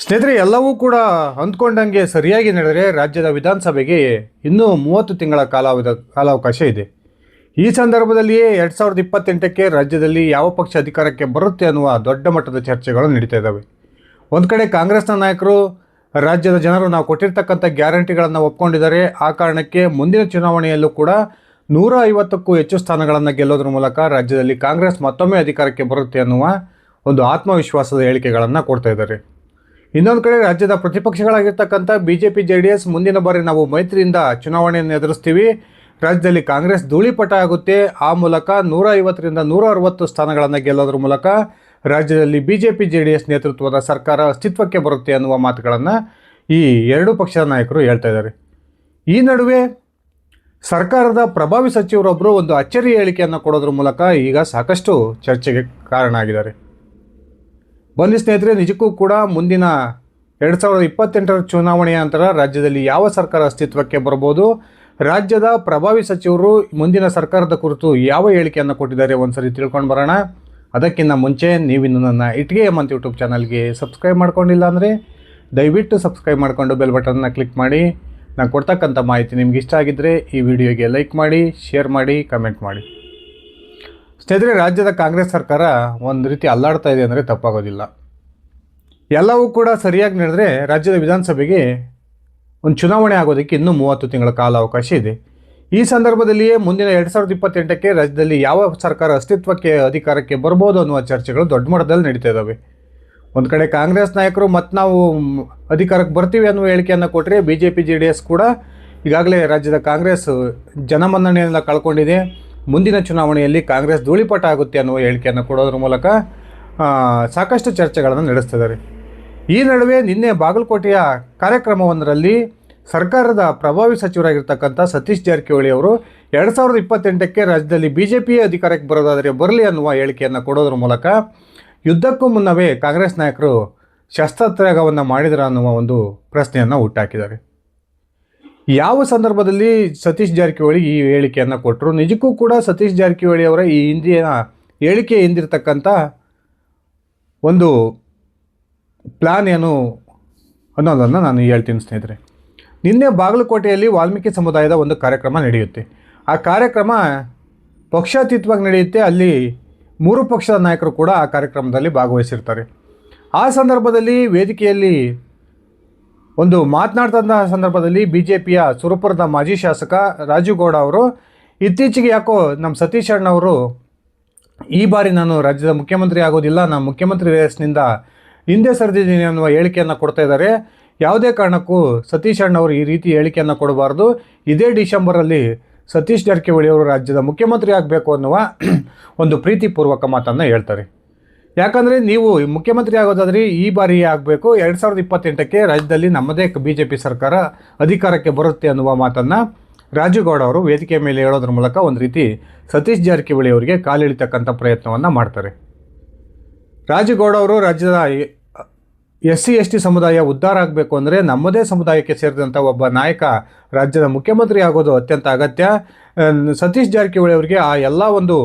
ಸ್ನೇಹಿತರೆ, ಎಲ್ಲವೂ ಕೂಡ ಅಂದ್ಕೊಂಡಂಗೆ ಸರಿಯಾಗಿ ನಡೆದರೆ ರಾಜ್ಯದ ವಿಧಾನಸಭೆಗೆ ಇನ್ನೂ 30 ತಿಂಗಳ ಕಾಲಾವಕಾಶ ಇದೆ. ಈ ಸಂದರ್ಭದಲ್ಲಿಯೇ 2028ಕ್ಕೆ ರಾಜ್ಯದಲ್ಲಿ ಯಾವ ಪಕ್ಷ ಅಧಿಕಾರಕ್ಕೆ ಬರುತ್ತೆ ಅನ್ನುವ ದೊಡ್ಡ ಮಟ್ಟದ ಚರ್ಚೆಗಳು ನಡೀತಾ ಇದ್ದಾವೆ. ಒಂದು ಕಡೆ ಕಾಂಗ್ರೆಸ್ನ ನಾಯಕರು ರಾಜ್ಯದ ಜನರು ನಾವು ಕೊಟ್ಟಿರ್ತಕ್ಕಂಥ ಗ್ಯಾರಂಟಿಗಳನ್ನು ಒಪ್ಕೊಂಡಿದ್ದಾರೆ. ಆ ಕಾರಣಕ್ಕೆ ಮುಂದಿನ ಚುನಾವಣೆಯಲ್ಲೂ ಕೂಡ 150ಕ್ಕೂ ಹೆಚ್ಚು ಸ್ಥಾನಗಳನ್ನು ಗೆಲ್ಲೋದ್ರ ಮೂಲಕ ರಾಜ್ಯದಲ್ಲಿ ಕಾಂಗ್ರೆಸ್ ಮತ್ತೊಮ್ಮೆ ಅಧಿಕಾರಕ್ಕೆ ಬರುತ್ತೆ ಅನ್ನುವ ಒಂದು ಆತ್ಮವಿಶ್ವಾಸದ ಹೇಳಿಕೆಗಳನ್ನು ಕೊಡ್ತಾ ಇದ್ದಾರೆ. ಇನ್ನೊಂದು ಕಡೆ ರಾಜ್ಯದ ಪ್ರತಿಪಕ್ಷಗಳಾಗಿರ್ತಕ್ಕಂಥ BJP JDS ಮುಂದಿನ ಬಾರಿ ನಾವು ಮೈತ್ರಿಯಿಂದ ಚುನಾವಣೆಯನ್ನು ಎದುರಿಸ್ತೀವಿ, ರಾಜ್ಯದಲ್ಲಿ ಕಾಂಗ್ರೆಸ್ ಧೂಳಿಪಟ ಆಗುತ್ತೆ, ಆ ಮೂಲಕ 150ರಿಂದ 160 ಸ್ಥಾನಗಳನ್ನು ಗೆಲ್ಲೋದ್ರ ಮೂಲಕ ರಾಜ್ಯದಲ್ಲಿ BJP JDS ನೇತೃತ್ವದ ಸರ್ಕಾರ ಅಸ್ತಿತ್ವಕ್ಕೆ ಬರುತ್ತೆ ಅನ್ನುವ ಮಾತುಗಳನ್ನು ಈ ಎರಡೂ ಪಕ್ಷದ ನಾಯಕರು ಹೇಳ್ತಾ ಇದ್ದಾರೆ. ಈ ನಡುವೆ ಸರ್ಕಾರದ ಪ್ರಭಾವಿ ಸಚಿವರೊಬ್ಬರು ಒಂದು ಅಚ್ಚರಿ ಹೇಳಿಕೆಯನ್ನು ಕೊಡೋದ್ರ ಮೂಲಕ ಈಗ ಸಾಕಷ್ಟು ಚರ್ಚೆಗೆ ಕಾರಣ ಆಗಿದ್ದಾರೆ. ಬನ್ನಿ ಸ್ನೇಹಿತರೆ, ನಿಜಕ್ಕೂ ಕೂಡ ಮುಂದಿನ 2028ರ ಚುನಾವಣೆಯ ನಂತರ ರಾಜ್ಯದಲ್ಲಿ ಯಾವ ಸರ್ಕಾರ ಅಸ್ತಿತ್ವಕ್ಕೆ ಬರ್ಬೋದು, ರಾಜ್ಯದ ಪ್ರಭಾವಿ ಸಚಿವರು ಮುಂದಿನ ಸರ್ಕಾರದ ಕುರಿತು ಯಾವ ಹೇಳಿಕೆಯನ್ನು ಕೊಟ್ಟಿದ್ದಾರೆ ಒಂದ್ಸರಿ ತಿಳ್ಕೊಂಡು ಬರೋಣ. ಅದಕ್ಕಿಂತ ಮುಂಚೆ ನೀವಿನ್ನು ನನ್ನ ಇಟ್ಗೆ ಹೇಮಂತ್ ಯೂಟ್ಯೂಬ್ ಚಾನಲ್ಗೆ ಸಬ್ಸ್ಕ್ರೈಬ್ ಮಾಡ್ಕೊಂಡಿಲ್ಲ ಅಂದರೆ ದಯವಿಟ್ಟು ಸಬ್ಸ್ಕ್ರೈಬ್ ಮಾಡಿಕೊಂಡು ಬೆಲ್ ಬಟನ್ನ ಕ್ಲಿಕ್ ಮಾಡಿ. ನಾನು ಕೊಡ್ತಕ್ಕಂಥ ಮಾಹಿತಿ ನಿಮ್ಗೆ ಇಷ್ಟ ಆಗಿದ್ದರೆ ಈ ವಿಡಿಯೋಗೆ ಲೈಕ್ ಮಾಡಿ, ಶೇರ್ ಮಾಡಿ, ಕಮೆಂಟ್ ಮಾಡಿ. ಸ್ನೇಹಿತರೆ, ರಾಜ್ಯದ ಕಾಂಗ್ರೆಸ್ ಸರ್ಕಾರ ಒಂದು ರೀತಿ ಅಲ್ಲಾಡ್ತಾ ಇದೆ ಅಂದರೆ ತಪ್ಪಾಗೋದಿಲ್ಲ. ಎಲ್ಲವೂ ಕೂಡ ಸರಿಯಾಗಿ ನಡೆದರೆ ರಾಜ್ಯದ ವಿಧಾನಸಭೆಗೆ ಒಂದು ಚುನಾವಣೆ ಆಗೋದಕ್ಕೆ ಇನ್ನೂ 30 ತಿಂಗಳ ಕಾಲಾವಕಾಶ ಇದೆ. ಈ ಸಂದರ್ಭದಲ್ಲಿಯೇ ಮುಂದಿನ 2028ಕ್ಕೆ ರಾಜ್ಯದಲ್ಲಿ ಯಾವ ಸರ್ಕಾರ ಅಧಿಕಾರಕ್ಕೆ ಬರ್ಬೋದು ಅನ್ನುವ ಚರ್ಚೆಗಳು ದೊಡ್ಡ ಮಟ್ಟದಲ್ಲಿ ನಡೀತಾ ಇದ್ದಾವೆ. ಒಂದು ಕಡೆ ಕಾಂಗ್ರೆಸ್ ನಾಯಕರು ಮತ್ತು ನಾವು ಅಧಿಕಾರಕ್ಕೆ ಬರ್ತೀವಿ ಅನ್ನುವ ಹೇಳಿಕೆಯನ್ನು ಕೊಟ್ಟರೆ, BJP JDS ಕೂಡ ಈಗಾಗಲೇ ರಾಜ್ಯದ ಕಾಂಗ್ರೆಸ್ ಜನಮನ್ನಣೆಯನ್ನು ಕಳ್ಕೊಂಡಿದೆ, ಮುಂದಿನ ಚುನಾವಣೆಯಲ್ಲಿ ಕಾಂಗ್ರೆಸ್ ಧೂಳಿಪಟ ಆಗುತ್ತೆ ಅನ್ನುವ ಹೇಳಿಕೆಯನ್ನು ಕೊಡೋದ್ರ ಮೂಲಕ ಸಾಕಷ್ಟು ಚರ್ಚೆಗಳನ್ನು ನಡೆಸ್ತಿದ್ದಾರೆ. ಈ ನಡುವೆ ನಿನ್ನೆ ಬಾಗಲಕೋಟೆಯ ಕಾರ್ಯಕ್ರಮವೊಂದರಲ್ಲಿ ಸರ್ಕಾರದ ಪ್ರಭಾವಿ ಸಚಿವರಾಗಿರ್ತಕ್ಕಂಥ ಸತೀಶ್ ಜಾರಕಿಹೊಳಿ ಅವರು 2028ಕ್ಕೆ ರಾಜ್ಯದಲ್ಲಿ BJP ಅಧಿಕಾರಕ್ಕೆ ಬರೋದಾದರೆ ಬರಲಿ ಅನ್ನುವ ಹೇಳಿಕೆಯನ್ನು ಕೊಡೋದ್ರ ಮೂಲಕ ಯುದ್ಧಕ್ಕೂ ಮುನ್ನವೇ ಕಾಂಗ್ರೆಸ್ ನಾಯಕರು ಶಸ್ತ್ರತ್ಯಾಗವನ್ನು ಮಾಡಿದರ ಅನ್ನುವ ಒಂದು ಪ್ರಶ್ನೆಯನ್ನು ಹುಟ್ಟಾಕಿದ್ದಾರೆ. ಯಾವ ಸಂದರ್ಭದಲ್ಲಿ ಸತೀಶ್ ಜಾರಕಿಹೊಳಿ ಈ ಹೇಳಿಕೆಯನ್ನು ಕೊಟ್ಟರು, ನಿಜಕ್ಕೂ ಕೂಡ ಸತೀಶ್ ಜಾರಕಿಹೊಳಿ ಅವರ ಈ ಹಿಂದಿನ ಹೇಳಿಕೆ ಹಿಂದಿರ್ತಕ್ಕಂಥ ಒಂದು ಪ್ಲಾನ್ ಏನು ಅನ್ನೋದನ್ನು ನಾನು ಹೇಳ್ತೀನಿ ಸ್ನೇಹಿತರೆ. ನಿನ್ನೆ ಬಾಗಲಕೋಟೆಯಲ್ಲಿ ವಾಲ್ಮೀಕಿ ಸಮುದಾಯದ ಒಂದು ಕಾರ್ಯಕ್ರಮ ನಡೆಯುತ್ತೆ. ಆ ಕಾರ್ಯಕ್ರಮ ಪಕ್ಷಾತೀತವಾಗಿ ನಡೆಯುತ್ತೆ. ಅಲ್ಲಿ 3 ಪಕ್ಷದ ನಾಯಕರು ಕೂಡ ಆ ಕಾರ್ಯಕ್ರಮದಲ್ಲಿ ಭಾಗವಹಿಸಿರ್ತಾರೆ. ಆ ಸಂದರ್ಭದಲ್ಲಿ ವೇದಿಕೆಯಲ್ಲಿ ಒಂದು ಮಾತನಾಡ್ತಂಥ ಸಂದರ್ಭದಲ್ಲಿ BJPಯ ಸುರಪುರದ ಮಾಜಿ ಶಾಸಕ ರಾಜುಗೌಡ ಅವರು ಇತ್ತೀಚೆಗೆ ಯಾಕೋ ನಮ್ಮ ಸತೀಶ್ ಅಣ್ಣವರು ಈ ಬಾರಿ ನಾನು ರಾಜ್ಯದ ಮುಖ್ಯಮಂತ್ರಿ ಆಗೋದಿಲ್ಲ, ನಾನು ಮುಖ್ಯಮಂತ್ರಿ ರೇಸ್ನಿಂದ ಹಿಂದೆ ಸರಿದಿದ್ದೀನಿ ಅನ್ನುವ ಹೇಳಿಕೆಯನ್ನು ಕೊಡ್ತಾ ಇದ್ದಾರೆ. ಯಾವುದೇ ಕಾರಣಕ್ಕೂ ಸತೀಶ್ ಅಣ್ಣವರು ಈ ರೀತಿ ಹೇಳಿಕೆಯನ್ನು ಕೊಡಬಾರ್ದು, ಇದೇ ಡಿಸೆಂಬರಲ್ಲಿ ಸತೀಶ್ ಜಾರಕಿಹೊಳಿ ಅವರು ರಾಜ್ಯದ ಮುಖ್ಯಮಂತ್ರಿ ಆಗಬೇಕು ಅನ್ನುವ ಒಂದು ಪ್ರೀತಿಪೂರ್ವಕ ಮಾತನ್ನು ಹೇಳ್ತಾರೆ. ಯಾಕಂದರೆ ನೀವು ಮುಖ್ಯಮಂತ್ರಿ ಆಗೋದಾದರೆ ಈ ಬಾರಿ ಆಗಬೇಕು, 2028ಕ್ಕೆ ರಾಜ್ಯದಲ್ಲಿ ನಮ್ಮದೇ BJP ಸರ್ಕಾರ ಅಧಿಕಾರಕ್ಕೆ ಬರುತ್ತೆ ಅನ್ನುವ ಮಾತನ್ನು ರಾಜುಗೌಡ ಅವರು ವೇದಿಕೆ ಮೇಲೆ ಹೇಳೋದ್ರ ಮೂಲಕ ಒಂದು ರೀತಿ ಸತೀಶ್ ಜಾರಕಿಹೊಳಿ ಅವರಿಗೆ ಕಾಲಿಳಿತಕ್ಕಂಥ ಪ್ರಯತ್ನವನ್ನು ಮಾಡ್ತಾರೆ. ರಾಜುಗೌಡ ಅವರು ರಾಜ್ಯದ SC/ST ಸಮುದಾಯ ಉದ್ಧಾರ ಆಗಬೇಕು ಅಂದರೆ ನಮ್ಮದೇ ಸಮುದಾಯಕ್ಕೆ ಸೇರಿದಂಥ ಒಬ್ಬ ನಾಯಕ ರಾಜ್ಯದ ಮುಖ್ಯಮಂತ್ರಿ ಆಗೋದು ಅತ್ಯಂತ ಅಗತ್ಯ. ಸತೀಶ್ ಜಾರಕಿಹೊಳಿ ಅವರಿಗೆ ಆ ಎಲ್ಲ ಒಂದು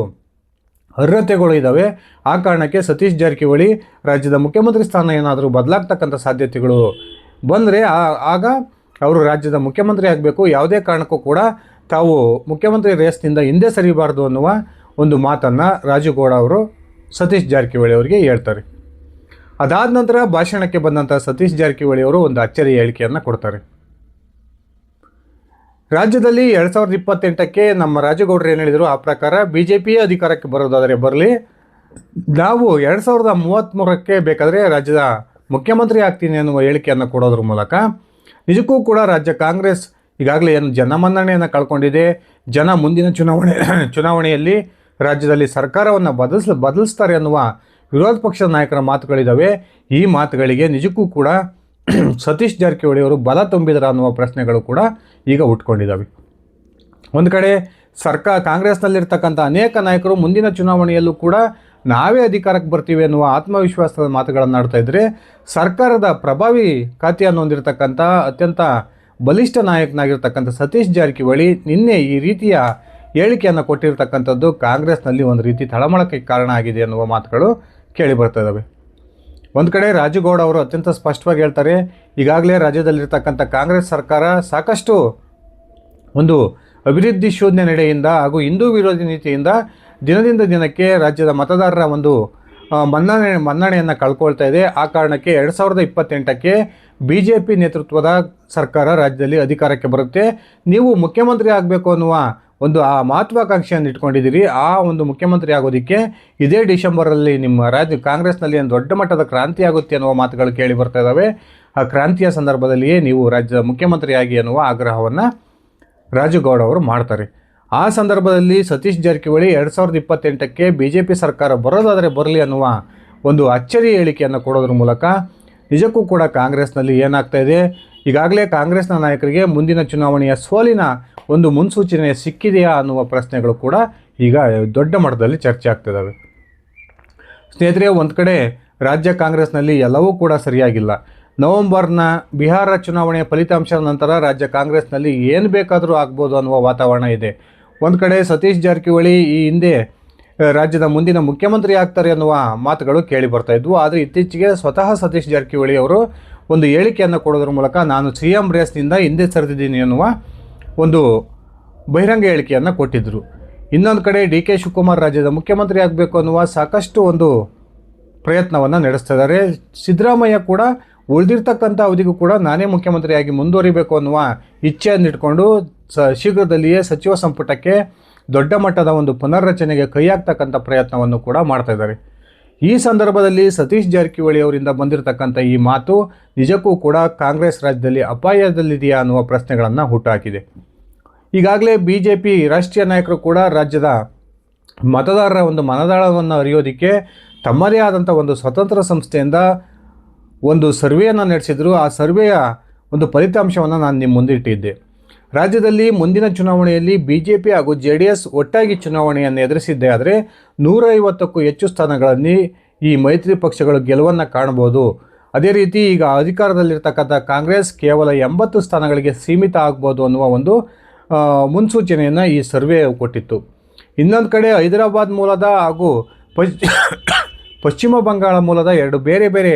ಅರ್ಹತೆಗಳು ಇದ್ದಾವೆ. ಆ ಕಾರಣಕ್ಕೆ ಸತೀಶ್ ಜಾರಕಿಹೊಳಿ ರಾಜ್ಯದ ಮುಖ್ಯಮಂತ್ರಿ ಸ್ಥಾನ ಏನಾದರೂ ಬದಲಾಗ್ತಕ್ಕಂಥ ಸಾಧ್ಯತೆಗಳು ಬಂದರೆ ಆಗ ಅವರು ರಾಜ್ಯದ ಮುಖ್ಯಮಂತ್ರಿ ಆಗಬೇಕು, ಯಾವುದೇ ಕಾರಣಕ್ಕೂ ಕೂಡ ತಾವು ಮುಖ್ಯಮಂತ್ರಿ ರೇಸ್ನಿಂದ ಹಿಂದೆ ಸರಿಬಾರ್ದು ಅನ್ನುವ ಒಂದು ಮಾತನ್ನು ರಾಜುಗೌಡ ಅವರು ಸತೀಶ್ ಜಾರಕಿಹೊಳಿ ಅವರಿಗೆ ಹೇಳ್ತಾರೆ. ಅದಾದ ನಂತರ ಭಾಷಣಕ್ಕೆ ಬಂದಂಥ ಸತೀಶ್ ಜಾರಕಿಹೊಳಿ ಅವರು ಒಂದು ಅಚ್ಚರಿ ಹೇಳಿಕೆಯನ್ನು ಕೊಡ್ತಾರೆ. ರಾಜ್ಯದಲ್ಲಿ 2028ಕ್ಕೆ ನಮ್ಮ ರಾಜುಗೌಡರು ಏನು ಹೇಳಿದರು ಆ ಪ್ರಕಾರ BJP ಅಧಿಕಾರಕ್ಕೆ ಬರೋದಾದರೆ ಬರಲಿ, ನಾವು 2033ಕ್ಕೆ ಬೇಕಾದರೆ ರಾಜ್ಯದ ಮುಖ್ಯಮಂತ್ರಿ ಆಗ್ತೀನಿ ಅನ್ನುವ ಹೇಳಿಕೆಯನ್ನು ಕೊಡೋದ್ರ ಮೂಲಕ ನಿಜಕ್ಕೂ ಕೂಡ ರಾಜ್ಯ ಕಾಂಗ್ರೆಸ್ ಈಗಾಗಲೇ ಏನು ಜನಮನ್ನಣೆಯನ್ನು ಕಳ್ಕೊಂಡಿದೆ, ಜನ ಮುಂದಿನ ಚುನಾವಣೆಯಲ್ಲಿ ರಾಜ್ಯದಲ್ಲಿ ಸರ್ಕಾರವನ್ನು ಬದಲಿಸ್ತಾರೆ ಅನ್ನುವ ವಿರೋಧ ಪಕ್ಷದ ನಾಯಕರ ಮಾತುಗಳಿದ್ದಾವೆ. ಈ ಮಾತುಗಳಿಗೆ ನಿಜಕ್ಕೂ ಕೂಡ ಸತೀಶ್ ಜಾರಕಿಹೊಳಿ ಅವರು ಬಲ ತುಂಬಿದರ ಅನ್ನುವ ಪ್ರಶ್ನೆಗಳು ಕೂಡ ಈಗ ಹುಟ್ಕೊಂಡಿದ್ದಾವೆ. ಒಂದು ಕಡೆ ಕಾಂಗ್ರೆಸ್ನಲ್ಲಿರ್ತಕ್ಕಂಥ ಅನೇಕ ನಾಯಕರು ಮುಂದಿನ ಚುನಾವಣೆಯಲ್ಲೂ ಕೂಡ ನಾವೇ ಅಧಿಕಾರಕ್ಕೆ ಬರ್ತೀವಿ ಅನ್ನುವ ಆತ್ಮವಿಶ್ವಾಸದ ಮಾತುಗಳನ್ನು ಆಡ್ತಾ ಇದ್ದರೆ, ಸರ್ಕಾರದ ಪ್ರಭಾವಿ ಖಾತೆಯನ್ನು ಹೊಂದಿರತಕ್ಕಂಥ ಅತ್ಯಂತ ಬಲಿಷ್ಠ ನಾಯಕನಾಗಿರ್ತಕ್ಕಂಥ ಸತೀಶ್ ಜಾರಕಿಹೊಳಿ ನಿನ್ನೆ ಈ ರೀತಿಯ ಹೇಳಿಕೆಯನ್ನು ಕೊಟ್ಟಿರ್ತಕ್ಕಂಥದ್ದು ಕಾಂಗ್ರೆಸ್ನಲ್ಲಿ ಒಂದು ರೀತಿ ತಳಮಳಕ್ಕೆ ಕಾರಣ ಆಗಿದೆ ಅನ್ನುವ ಮಾತುಗಳು ಕೇಳಿ ಬರ್ತಾ ಇದ್ದಾವೆ. ಒಂದು ಕಡೆ ರಾಜುಗೌಡ ಅವರು ಅತ್ಯಂತ ಸ್ಪಷ್ಟವಾಗಿ ಹೇಳ್ತಾರೆ, ಈಗಾಗಲೇ ರಾಜ್ಯದಲ್ಲಿರ್ತಕ್ಕಂಥ ಕಾಂಗ್ರೆಸ್ ಸರ್ಕಾರ ಸಾಕಷ್ಟು ಒಂದು ಅಭಿವೃದ್ಧಿ ಶೋಧನೆ ನಡೆಯಿಂದ ಹಾಗೂ ಹಿಂದೂ ವಿರೋಧಿ ನೀತಿಯಿಂದ ದಿನದಿಂದ ದಿನಕ್ಕೆ ರಾಜ್ಯದ ಮತದಾರರ ಒಂದು ಮನ್ನಣೆಯನ್ನು ಕಳ್ಕೊಳ್ತಾ ಇದೆ. ಆ ಕಾರಣಕ್ಕೆ 2028ಕ್ಕೆ BJP ನೇತೃತ್ವದ ಸರ್ಕಾರ ರಾಜ್ಯದಲ್ಲಿ ಅಧಿಕಾರಕ್ಕೆ ಬರುತ್ತೆ. ನೀವು ಮುಖ್ಯಮಂತ್ರಿ ಆಗಬೇಕು ಅನ್ನುವ ಒಂದು ಆ ಮಹತ್ವಾಕಾಂಕ್ಷೆಯನ್ನು ಇಟ್ಕೊಂಡಿದ್ದೀರಿ. ಆ ಒಂದು ಮುಖ್ಯಮಂತ್ರಿ ಆಗೋದಕ್ಕೆ ಇದೇ ಡಿಸೆಂಬರಲ್ಲಿ ನಿಮ್ಮ ಕಾಂಗ್ರೆಸ್ನಲ್ಲಿ ಒಂದು ದೊಡ್ಡ ಮಟ್ಟದ ಕ್ರಾಂತಿ ಆಗುತ್ತೆ ಅನ್ನುವ ಮಾತುಗಳು ಕೇಳಿ ಬರ್ತಾ ಇದ್ದಾವೆ. ಆ ಕ್ರಾಂತಿಯ ಸಂದರ್ಭದಲ್ಲಿಯೇ ನೀವು ರಾಜ್ಯದ ಮುಖ್ಯಮಂತ್ರಿಯಾಗಿ ಅನ್ನುವ ಆಗ್ರಹವನ್ನು ರಾಜುಗೌಡ ಅವರು ಮಾಡ್ತಾರೆ. ಆ ಸಂದರ್ಭದಲ್ಲಿ ಸತೀಶ್ ಜಾರಕಿಹೊಳಿ 2028ಕ್ಕೆ BJP ಸರ್ಕಾರ ಬರೋದಾದರೆ ಬರಲಿ ಅನ್ನುವ ಒಂದು ಅಚ್ಚರಿ ಹೇಳಿಕೆಯನ್ನು ಕೊಡೋದ್ರ ಮೂಲಕ ನಿಜಕ್ಕೂ ಕೂಡ ಕಾಂಗ್ರೆಸ್ನಲ್ಲಿ ಏನಾಗ್ತಾ ಇದೆ, ಈಗಾಗಲೇ ಕಾಂಗ್ರೆಸ್ನ ನಾಯಕರಿಗೆ ಮುಂದಿನ ಚುನಾವಣೆಯ ಸೋಲಿನ ಒಂದು ಮುನ್ಸೂಚನೆ ಸಿಕ್ಕಿದೆಯಾ ಅನ್ನುವ ಪ್ರಶ್ನೆಗಳು ಕೂಡ ಈಗ ದೊಡ್ಡ ಮಟ್ಟದಲ್ಲಿ ಚರ್ಚೆ ಆಗ್ತಿದ್ದಾವೆ. ಸ್ನೇಹಿತರೆ, ಒಂದು ಕಡೆ ರಾಜ್ಯ ಕಾಂಗ್ರೆಸ್ನಲ್ಲಿ ಎಲ್ಲವೂ ಕೂಡ ಸರಿಯಾಗಿಲ್ಲ. ನವೆಂಬರ್ನ ಬಿಹಾರ ಚುನಾವಣೆಯ ಫಲಿತಾಂಶದ ನಂತರ ರಾಜ್ಯ ಕಾಂಗ್ರೆಸ್ನಲ್ಲಿ ಏನು ಬೇಕಾದರೂ ಆಗ್ಬೋದು ಅನ್ನುವ ವಾತಾವರಣ ಇದೆ. ಒಂದು ಕಡೆ ಸತೀಶ್ ಜಾರಕಿಹೊಳಿ ಈ ಹಿಂದೆ ರಾಜ್ಯದ ಮುಂದಿನ ಮುಖ್ಯಮಂತ್ರಿ ಆಗ್ತಾರೆ ಅನ್ನುವ ಮಾತುಗಳು ಕೇಳಿ ಬರ್ತಾ ಇದ್ವು. ಆದರೆ ಇತ್ತೀಚೆಗೆ ಸ್ವತಃ ಸತೀಶ್ ಜಾರಕಿಹೊಳಿ ಅವರು ಒಂದು ಹೇಳಿಕೆಯನ್ನು ಕೊಡೋದ್ರ ಮೂಲಕ ನಾನು CM ರೇಸ್ನಿಂದ ಹಿಂದೆ ಸರಿದಿದ್ದೀನಿ ಅನ್ನುವ ಒಂದು ಬಹಿರಂಗ ಹೇಳಿಕೆಯನ್ನು ಕೊಟ್ಟಿದ್ದರು. ಇನ್ನೊಂದು ಕಡೆ DK ಶಿವಕುಮಾರ್ ರಾಜ್ಯದ ಮುಖ್ಯಮಂತ್ರಿ ಆಗಬೇಕು ಅನ್ನುವ ಸಾಕಷ್ಟು ಒಂದು ಪ್ರಯತ್ನವನ್ನು ನಡೆಸ್ತಾ ಇದ್ದಾರೆ. ಸಿದ್ದರಾಮಯ್ಯ ಕೂಡ ಉಳಿದಿರ್ತಕ್ಕಂಥ ಅವಧಿಗೂ ಕೂಡ ನಾನೇ ಮುಖ್ಯಮಂತ್ರಿಯಾಗಿ ಮುಂದುವರಿಬೇಕು ಅನ್ನುವ ಇಚ್ಛೆಯನ್ನು ಇಟ್ಕೊಂಡು ಶೀಘ್ರದಲ್ಲಿಯೇ ಸಚಿವ ಸಂಪುಟಕ್ಕೆ ದೊಡ್ಡ ಮಟ್ಟದ ಒಂದು ಪುನರ್ರಚನೆಗೆ ಕೈ ಹಾಕ್ತಕ್ಕಂಥ ಪ್ರಯತ್ನವನ್ನು ಕೂಡ ಮಾಡ್ತಾ ಇದ್ದಾರೆ. ಈ ಸಂದರ್ಭದಲ್ಲಿ ಸತೀಶ್ ಜಾರಕಿಹೊಳಿ ಅವರಿಂದ ಬಂದಿರತಕ್ಕಂಥ ಈ ಮಾತು ನಿಜಕ್ಕೂ ಕೂಡ ಕಾಂಗ್ರೆಸ್ ರಾಜ್ಯದಲ್ಲಿ ಅಪಾಯದಲ್ಲಿದೆಯಾ ಅನ್ನುವ ಪ್ರಶ್ನೆಗಳನ್ನು ಹುಟ್ಟುಹಾಕಿದೆ. ಈಗಾಗಲೇ BJP ರಾಷ್ಟ್ರೀಯ ನಾಯಕರು ಕೂಡ ರಾಜ್ಯದ ಮತದಾರರ ಒಂದು ಮನದಾಳವನ್ನು ಅರಿಯೋದಕ್ಕೆ ತಮ್ಮದೇ ಆದಂಥ ಒಂದು ಸ್ವತಂತ್ರ ಸಂಸ್ಥೆಯಿಂದ ಒಂದು ಸರ್ವೆಯನ್ನು ನಡೆಸಿದರು. ಆ ಸರ್ವೆಯ ಒಂದು ಫಲಿತಾಂಶವನ್ನು ನಾನು ನಿಮ್ಮ ಮುಂದಿಟ್ಟಿದ್ದೆ. ರಾಜ್ಯದಲ್ಲಿ ಮುಂದಿನ ಚುನಾವಣೆಯಲ್ಲಿ BJP ಹಾಗೂ JDS ಒಟ್ಟಾಗಿ ಚುನಾವಣೆಯನ್ನು ಎದುರಿಸಿದ್ದೇ ಆದರೆ 150ಕ್ಕೂ ಹೆಚ್ಚು ಸ್ಥಾನಗಳಲ್ಲಿ ಈ ಮೈತ್ರಿ ಪಕ್ಷಗಳು ಗೆಲುವನ್ನು ಕಾಣಬಹುದು. ಅದೇ ರೀತಿ ಈಗ ಅಧಿಕಾರದಲ್ಲಿರ್ತಕ್ಕಂಥ ಕಾಂಗ್ರೆಸ್ ಕೇವಲ 80 ಸ್ಥಾನಗಳಿಗೆ ಸೀಮಿತ ಆಗ್ಬೋದು ಅನ್ನುವ ಒಂದು ಮುನ್ಸೂಚನೆಯನ್ನು ಈ ಸರ್ವೆ ಕೊಟ್ಟಿತ್ತು. ಇನ್ನೊಂದು ಕಡೆ ಹೈದರಾಬಾದ್ ಮೂಲದ ಹಾಗೂ ಪಶ್ಚಿಮ ಬಂಗಾಳ ಮೂಲದ ಎರಡು ಬೇರೆ ಬೇರೆ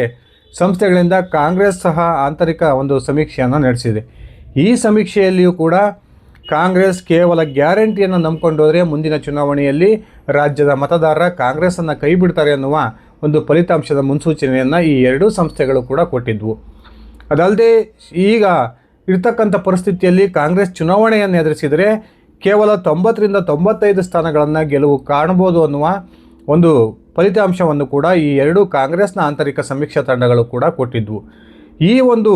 ಸಂಸ್ಥೆಗಳಿಂದ ಕಾಂಗ್ರೆಸ್ ಸಹ ಆಂತರಿಕ ಒಂದು ಸಮೀಕ್ಷೆಯನ್ನು ನಡೆಸಿದೆ. ಈ ಸಮೀಕ್ಷೆಯಲ್ಲಿಯೂ ಕೂಡ ಕಾಂಗ್ರೆಸ್ ಕೇವಲ ಗ್ಯಾರಂಟಿಯನ್ನು ನಂಬಿಕೊಂಡೋದ್ರೆ ಮುಂದಿನ ಚುನಾವಣೆಯಲ್ಲಿ ರಾಜ್ಯದ ಮತದಾರರ ಕಾಂಗ್ರೆಸ್ಸನ್ನು ಕೈ ಬಿಡ್ತಾರೆ ಅನ್ನುವ ಒಂದು ಫಲಿತಾಂಶದ ಮುನ್ಸೂಚನೆಯನ್ನು ಈ ಎರಡೂ ಸಂಸ್ಥೆಗಳು ಕೂಡ ಕೊಟ್ಟಿದ್ವು. ಅದಲ್ಲದೆ ಈಗ ಇರ್ತಕ್ಕಂಥ ಪರಿಸ್ಥಿತಿಯಲ್ಲಿ ಕಾಂಗ್ರೆಸ್ ಚುನಾವಣೆಯನ್ನು ಎದುರಿಸಿದರೆ ಕೇವಲ 90ರಿಂದ 95 ಸ್ಥಾನಗಳನ್ನು ಗೆಲುವು ಕಾಣಬಹುದು ಅನ್ನುವ ಒಂದು ಫಲಿತಾಂಶವನ್ನು ಕೂಡ ಈ ಎರಡೂ ಕಾಂಗ್ರೆಸ್ನ ಆಂತರಿಕ ಸಮೀಕ್ಷಾ ತಂಡಗಳು ಕೂಡ ಕೊಟ್ಟಿದ್ವು. ಈ ಒಂದು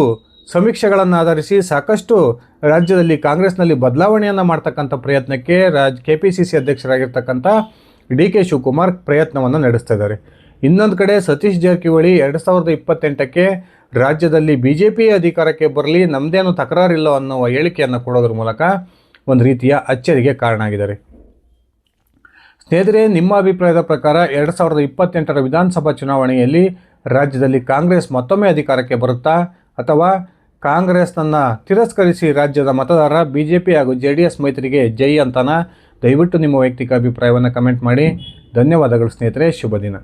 ಸಮೀಕ್ಷೆಗಳನ್ನು ಆಧರಿಸಿ ಸಾಕಷ್ಟು ರಾಜ್ಯದಲ್ಲಿ ಕಾಂಗ್ರೆಸ್ನಲ್ಲಿ ಬದಲಾವಣೆಯನ್ನು ಮಾಡ್ತಕ್ಕಂಥ ಪ್ರಯತ್ನಕ್ಕೆ KPCC ಅಧ್ಯಕ್ಷರಾಗಿರ್ತಕ್ಕಂಥ DK ಶಿವಕುಮಾರ್ ಪ್ರಯತ್ನವನ್ನು ನಡೆಸ್ತಾ ಇದ್ದಾರೆ. ಇನ್ನೊಂದು ಕಡೆ ಸತೀಶ್ ಜಾರಕಿಹೊಳಿ 2028ಕ್ಕೆ ರಾಜ್ಯದಲ್ಲಿ BJP ಅಧಿಕಾರಕ್ಕೆ ಬರಲಿ, ನಮ್ಮದೇನು ತಕರಾರಿಲ್ಲ ಅನ್ನುವ ಹೇಳಿಕೆಯನ್ನು ಕೊಡೋದ್ರ ಮೂಲಕ ಒಂದು ರೀತಿಯ ಅಚ್ಚರಿಗೆ ಕಾರಣ ಆಗಿದ್ದಾರೆ. ಸ್ನೇಹಿತರೆ, ನಿಮ್ಮ ಅಭಿಪ್ರಾಯದ ಪ್ರಕಾರ 2028ರ ವಿಧಾನಸಭಾ ಚುನಾವಣೆಯಲ್ಲಿ ರಾಜ್ಯದಲ್ಲಿ ಕಾಂಗ್ರೆಸ್ ಮತ್ತೊಮ್ಮೆ ಅಧಿಕಾರಕ್ಕೆ ಬರುತ್ತಾ ಅಥವಾ ಕಾಂಗ್ರೆಸ್ನನ್ನು ತಿರಸ್ಕರಿಸಿ ರಾಜ್ಯದ ಮತದಾರ BJP ಹಾಗೂ JDS ಮೈತ್ರಿಗೆ ಜೈ ಅಂತಾನ? ದಯವಿಟ್ಟು ನಿಮ್ಮ ವೈಯಕ್ತಿಕ ಅಭಿಪ್ರಾಯವನ್ನು ಕಮೆಂಟ್ ಮಾಡಿ. ಧನ್ಯವಾದಗಳು ಸ್ನೇಹಿತರೆ, ಶುಭ ದಿನ.